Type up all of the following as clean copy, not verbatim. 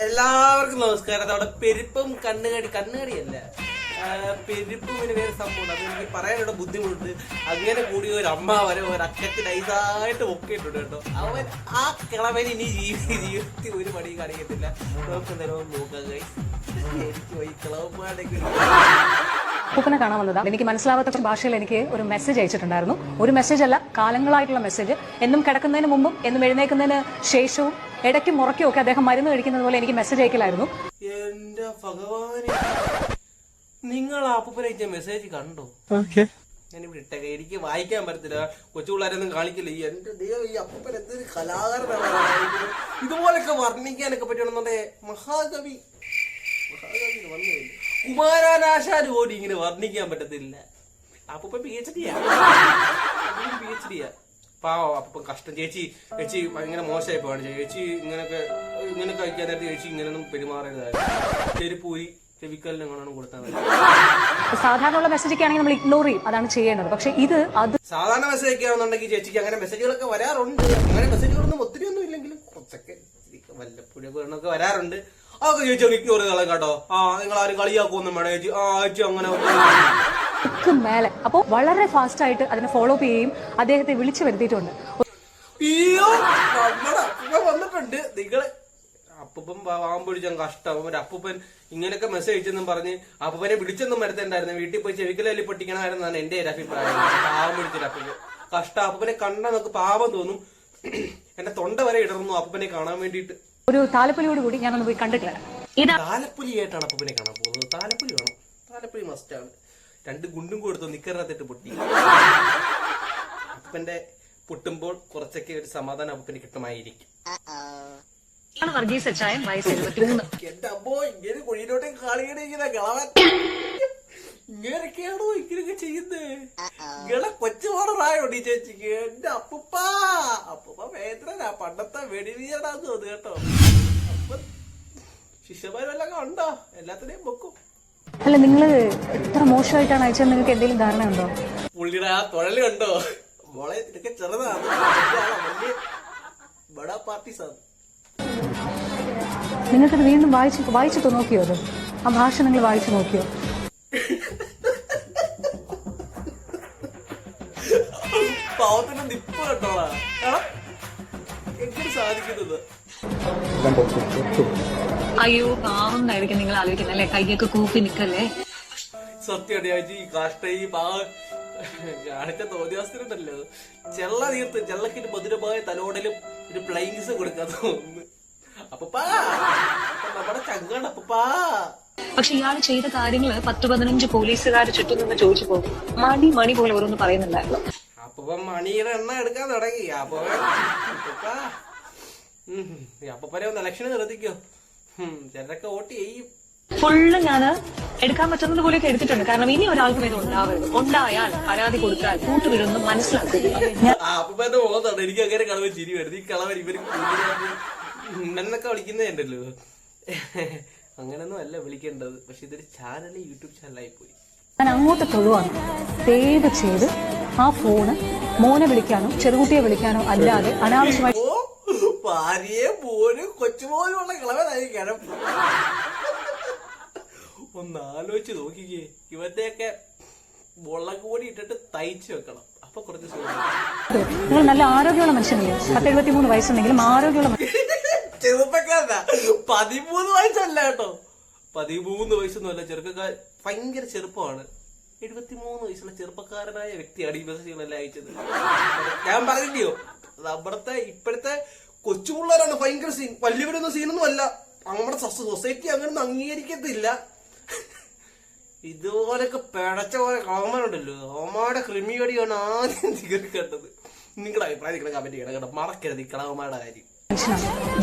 എല്ലാവർക്കും നമസ്കാരം. അവിടെ പെരുപ്പും കണ്ണുകടിയല്ല, പെരുപ്പും ഇനി വേറെ സംഭവം. അത് എനിക്ക് പറയാനുള്ള ബുദ്ധിമുട്ട്. അങ്ങനെ കൂടി ഒരു അമ്മ വരെ ഒരക്കത്തിൽ നൈസായിട്ട് ഒക്കെയിട്ടുണ്ട് കേട്ടോ. അവൻ ആ കിളവൻ ഇനി ജീവിതത്തിൽ ഒരു പണി കാണിക്കത്തില്ല. നമുക്ക് എന്തായാലും നോക്കാം. എനിക്ക് ഈ കിളവന്മാരുടെ അപ്പൂപ്പനെ കാണാൻ വന്നതാണ്. എനിക്ക് മനസ്സിലാവാത്ത ഭാഷയിൽ എനിക്ക് ഒരു മെസ്സേജ് അയച്ചിട്ടുണ്ടായിരുന്നു. ഒരു മെസ്സേജ് അല്ല, കാലങ്ങളായിട്ടുള്ള മെസ്സേജ്. എന്നും കിടക്കുന്നതിന് മുമ്പും എന്നും എഴുന്നേൽക്കുന്നതിന് ശേഷവും ഇടയ്ക്കും മുറയ്ക്കും ഒക്കെ അദ്ദേഹം മരുന്ന് കഴിക്കുന്നത് പോലെ എനിക്ക് മെസ്സേജ് അയക്കലായിരുന്നു. എന്റെ ഭഗവാനെ, നിങ്ങൾ അപ്പൂപ്പനെ അയച്ച മെസ്സേജ് കണ്ടോ? ഞാനിവിടെ ഇട്ടേക്ക. എനിക്ക് വായിക്കാൻ പറ്റത്തില്ല, കൊച്ചു പിള്ളേരൊന്നും കാണിക്കില്ല. എന്റെ ദൈവം, ഈ അപ്പൂപ്പൻ എന്തൊരു കലാകാരനാണ്. ഇതുപോലൊക്കെ വർണ്ണിക്കാനൊക്കെ പറ്റണമെന്നുണ്ടെ മഹാകവി വന്നു. കുമാരനാശാന് പോലും ഇങ്ങനെ വർണ്ണിക്കാൻ പറ്റത്തില്ല. അപ്പൂപ്പൻ PhD പാവം. അപ്പം കഷ്ടം. ചേച്ചി ഭയങ്കര മോശമായി പോവാണ്. ചേച്ചി ഇങ്ങനൊക്കെ കഴിക്കാൻ നേരത്തെ ചേച്ചി ഇങ്ങനെയൊന്നും പെരുമാറരുതായിരുന്നു. ചെരുപ്പൂരി ചെവിക്കലിനെ കാണാനും കൊടുത്താൽ മതി. സാധാരണ മെസ്സേജ് ആണെങ്കിൽ നമ്മൾ ഇഗ്നോർ ചെയ്യും, അതാണ് ചെയ്യേണ്ടത്. പക്ഷെ അത് സാധാരണ മെസ്സേജ് ഒക്കെ ആണെന്നുണ്ടെങ്കിൽ ചേച്ചിക്ക് അങ്ങനെ മെസ്സേജുകളൊക്കെ വരാറുണ്ട്. അങ്ങനെ മെസ്സേജുകളൊന്നും ഒത്തിരി ഒന്നും ഇല്ലെങ്കിലും കുറച്ചൊക്കെ വല്ലപ്പോഴൊക്കെ വരാറുണ്ട്. അതൊക്കെ ചേച്ചി ഇഗ്നോർ ചെയ്തോളാം കേട്ടോ. നിങ്ങൾ ആരും കളിയാക്കൊന്നും വേണം ചേച്ചി. ചേച്ചി അങ്ങനെ മേലെ. അപ്പോൾ വളരെ ഫാസ്റ്റ് ആയിട്ട് അതിനെ ഫോളോ അപ്പ് ചെയ്യുകയും അദ്ദേഹത്തെ വിളിച്ചു വരുത്തിയിട്ടുണ്ട്. അയ്യോ, നമ്മുടെ അപ്പൂപ്പൻ വന്നിട്ടുണ്ട്. നിങ്ങള് അപ്പൂപ്പൻ പാവം പിടിച്ച കഷ്ടം. ഒരു അപ്പൂപ്പൻ ഇങ്ങനെയൊക്കെ മെസ്സേജ് അയച്ചെന്നും പറഞ്ഞ് അപ്പൂപ്പനെ വിളിച്ചൊന്നും വരുത്തണ്ടായിരുന്നു. വീട്ടിൽ പോയി ചെവിക്കലി പൊട്ടിക്കണമായിരുന്നാണ് എന്റെ ഒരു അഭിപ്രായം. പാവം പിടിച്ചിട്ട് അപ്പൂപ്പൻ കഷ്ടം. അപ്പൂപ്പനെ കണ്ടാൽ നമുക്ക് പാവം തോന്നും. എന്റെ തൊണ്ട വരെ ഇടർന്നു അപ്പൂപ്പനെ കാണാൻ വേണ്ടിയിട്ട്. ഒരു താലപ്പൊലിയോട് കൂടി ഞാനൊന്ന് പോയി കണ്ടിട്ടില്ല. താലപ്പൊലിയായിട്ടാണ് അപ്പൂപ്പനെ കാണാൻ പോകുന്നത്. താലപ്പൊലി വേണം, താലപ്പൊലി മസ്റ്റാണ്. 2 ഗുണ്ടും കൊടുത്തു നിക്കറിനകത്തിട്ട് പൊട്ടി. അപ്പന്റെ പൊട്ടുമ്പോൾ കുറച്ചൊക്കെ ഒരു സമാധാനം അപ്പന് കിട്ടുമായിരിക്കും. എന്റെ അമ്മോ, ഇങ്ങനെ കുഴിയിലോട്ട് കളിയുടെ ഇങ്ങനെ കളവൻ ഇങ്ങനെയൊക്കെയാണോ ഇങ്ങനെയൊക്കെ ചെയ്യുന്നത്? ഇങ്ങളെ കൊച്ചുപാടായോണ്ട് ഈ ചേച്ചിക്ക്. എന്റെ അപ്പൂപ്പ വേദന പണ്ടത്തെ വെടിവീരടാന്ന് തോന്നുന്നു കേട്ടോ. അപ്പൊ ശിഷ്യന്മാരെല്ലാം കണ്ടോ, എല്ലാത്തിനെയും പൊക്കും. അല്ല, നിങ്ങള് എത്ര മോശമായിട്ടാണ് അയച്ചത്? നിങ്ങൾക്ക് എന്തെങ്കിലും ധാരണ ഉണ്ടോ? പുള്ളിയുടെ ആ തൊഴല് കണ്ടോ? മോളെ ഇതൊക്കെ ചെറുതാണ്, വലിയ ബഡാ പാർട്ടീസാണ്. നിങ്ങൾക്കത് വീണ്ടും വായിച്ചു നോക്കിയോ? അത് ആ ഭാഷ നിങ്ങൾ വായിച്ചു നോക്കിയോ? പാവത്തിന്റെ നിപ്പ് കേട്ടോളാ. എങ്ങനെ സാധിക്കുന്നത്? അയ്യോ, പാവം എന്നായിരിക്കും നിങ്ങൾ ആലോചിക്കുന്നല്ലേ. കൈയൊക്കെ കൂപ്പി നിക്കല്ലേ. സത്യമാണ് ചേച്ചി. കാഷ്ട ഈ കാണിച്ച തോന്നിയാസ്തിനുണ്ടല്ലോ. ചെള്ള തീർത്ത് ചെള്ളക്കിട്ട് മധുരമായ തലോടലും ഒരു പ്ലൈങ്സ് കൊടുക്കാൻ തോന്നുന്നു. അപ്പപ്പാ നമ്മുടെ ചങ്കാണ് അപ്പപ്പാ. പക്ഷെ ഇയാൾ ചെയ്ത കാര്യങ്ങള് 10-15 പോലീസുകാർ ചുറ്റും നിന്ന് ചോദിച്ചു പോകും. മണി പോലെ ഓരോന്ന് പറയുന്നുണ്ടായിരുന്നു. അപ്പൂപ്പൻ മണിയുടെ എണ്ണ എടുക്കാൻ തുടങ്ങി. അപ്പൂപ്പനെ ഒന്ന് ഇലക്ഷന് നിർത്തിക്കോ. ചിലരൊക്കെ വോട്ട് ചെയ്യും. ഫുള്ള് ഞാന് എടുക്കാൻ പറ്റുന്നത് പോലെയൊക്കെ എടുത്തിട്ടുണ്ട്. കാരണം ഇനി ഒരാൾക്കും ഇത് ഉണ്ടാവരുത്. ഉണ്ടായാൽ പരാതി കൊടുത്താൽ കൂട്ടുവിടുന്നു മനസ്സിലാക്കുക. അപ്പൂപ്പന്റെ മുഖത്താണ് എനിക്ക് അങ്ങനെ കളവൻ ചിരി വരുന്നത്. ഈ കളവൻ ഇവര് എന്നൊക്കെ വിളിക്കുന്നതുണ്ടല്ലോ. അങ്ങനൊന്നും അല്ല വിളിക്കേണ്ടത്. പക്ഷെ ഇതൊരു ചാനല്, യൂട്യൂബ് ചാനലായി പോയി. ഞാൻ അങ്ങോട്ട് തൊഴുവാണ്. ദയവ് ചെയ്ത് ആ ഫോണ് മോനെ വിളിക്കാനോ ചെറുകുട്ടിയെ വിളിക്കാനോ അല്ലാതെ അനാവശ്യമായി ഭാര്യയെ പോലും കൊച്ചുപോലുള്ള കളവനായിരിക്കണം. ഒന്ന് ആലോചിച്ച് നോക്കിക്കേ. ഇവന്റെയൊക്കെ മുളകുപൊടി ഇട്ടിട്ട് തയ്ച്ചു വെക്കണം. അപ്പൊ കുറച്ച് നിങ്ങൾ നല്ല ആരോഗ്യമുള്ള മനുഷ്യനല്ലേ. 73 വയസ്സുണ്ടെങ്കിലും ആരോഗ്യമുള്ള ചെറുപ്പക്കാരനാ. 13 വയസ്സല്ല കേട്ടോ. 13 വയസ്സൊന്നും അല്ല. ചെറുപ്പക്കാരൻ ഭയങ്കര ചെറുപ്പമാണ്. 73 വയസ്സുള്ള ചെറുപ്പക്കാരനായ വ്യക്തിയാണ് ഈ മെസ്സേജുകളെല്ലാം അയച്ചത്. ഞാൻ പറഞ്ഞില്ലയോ, നമ്മുടെ ഇപ്പോഴത്തെ കൊച്ചുപിള്ളേരാണ് ഭയങ്കര സീൻ. വലിയവരൊന്നും സീനൊന്നും അല്ല. നമ്മുടെ സൊസൈറ്റി അങ്ങനൊന്നും അംഗീകരിക്കത്തില്ല. ഇതുപോലൊക്കെ പിഴച്ച പോലെ കളവന്മാരുണ്ടല്ലോ. അവന്മാരുടെ ക്രിമികടിയാണ് ആദ്യം തീർക്കേണ്ടത്. നിങ്ങളുടെ അഭിപ്രായം നിങ്ങളുടെ കമന്റ് ചെയ്യണം കേട്ടോ. മറക്കരുത് ഈ കളവന്മാരുടെ കാര്യം.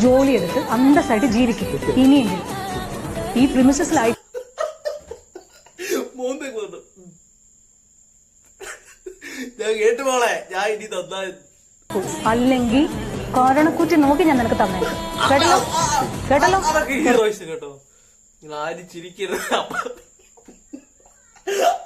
ജോലിയെടുത്ത് അന്തസ്സായിട്ട് ജീവിക്കും. ഇനിയെങ്കിലും ഈ പ്രിമിസസിലായി ഞാൻ കേട്ടു മോളെ. ഞാൻ ഇനി തന്നാ അല്ലെങ്കിൽ കാരണക്കുറ്റി നോക്കി ഞാൻ നിനക്ക് തന്നേക്കും. കേട്ടല്ലോ കേട്ടല്ലോ. അതൊക്കെ ഹീറോയിസ് കേട്ടോ. നിങ്ങൾ ആരും ചിരിക്കരുത്.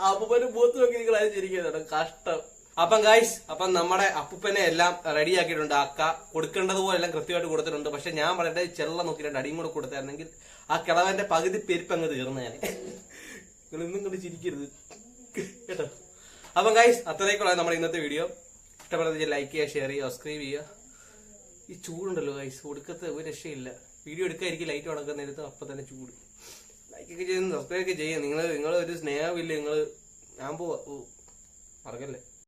അപ്പൂപ്പന്റെ മുഖത്ത് നോക്കി നിങ്ങൾ ആരും ചിരിക്കരുത്. കഷ്ടം. അപ്പം ഗൈസ്, അപ്പം നമ്മുടെ അപ്പൂപ്പനെ എല്ലാം റെഡി ആക്കിയിട്ടുണ്ട്. അക്ക കൊടുക്കേണ്ടതുപോലെ എല്ലാം കൃത്യമായിട്ട് കൊടുത്തിട്ടുണ്ട്. പക്ഷെ ഞാൻ പറയട്ടെ, ചെള്ള നോക്കിയിട്ട് അടിയും കൂടെ കൊടുത്തായിരുന്നെങ്കിൽ ആ കിളവന്റെ പകുതി പെരുപ്പ് അങ്ങ് തീർന്നു. ഞാൻ നിങ്ങളൊന്നും കൊണ്ട് ചിരിക്കരുത് കേട്ടോ. അപ്പം ഗൈസ്, അത്രയൊക്കെയുള്ള നമ്മുടെ ഇന്നത്തെ വീഡിയോ. ഇഷ്ടപ്പെടുന്ന ലൈക്ക് ചെയ്യുക, ഷെയർ ചെയ്യുക, സബ്സ്ക്രൈബ് ചെയ്യുക. ഈ ചൂടുണ്ടല്ലോ ഗൈസ്, ഒടുക്കത്തെ ഒരു രക്ഷയില്ല. വീഡിയോ എടുക്കാതിരിക്കും, ലൈറ്റ് ഉണക്കുന്ന നേരത്ത് അപ്പൊ തന്നെ ചൂട്. ലൈക്കൊക്കെ ചെയ്യുന്നു, സബ്സ്ക്രൈബ് ഒക്കെ ചെയ്യുക. നിങ്ങൾ ഒരു സ്നേഹമില്ല. ഞാൻ പോവാ, മറക്കല്ലേ.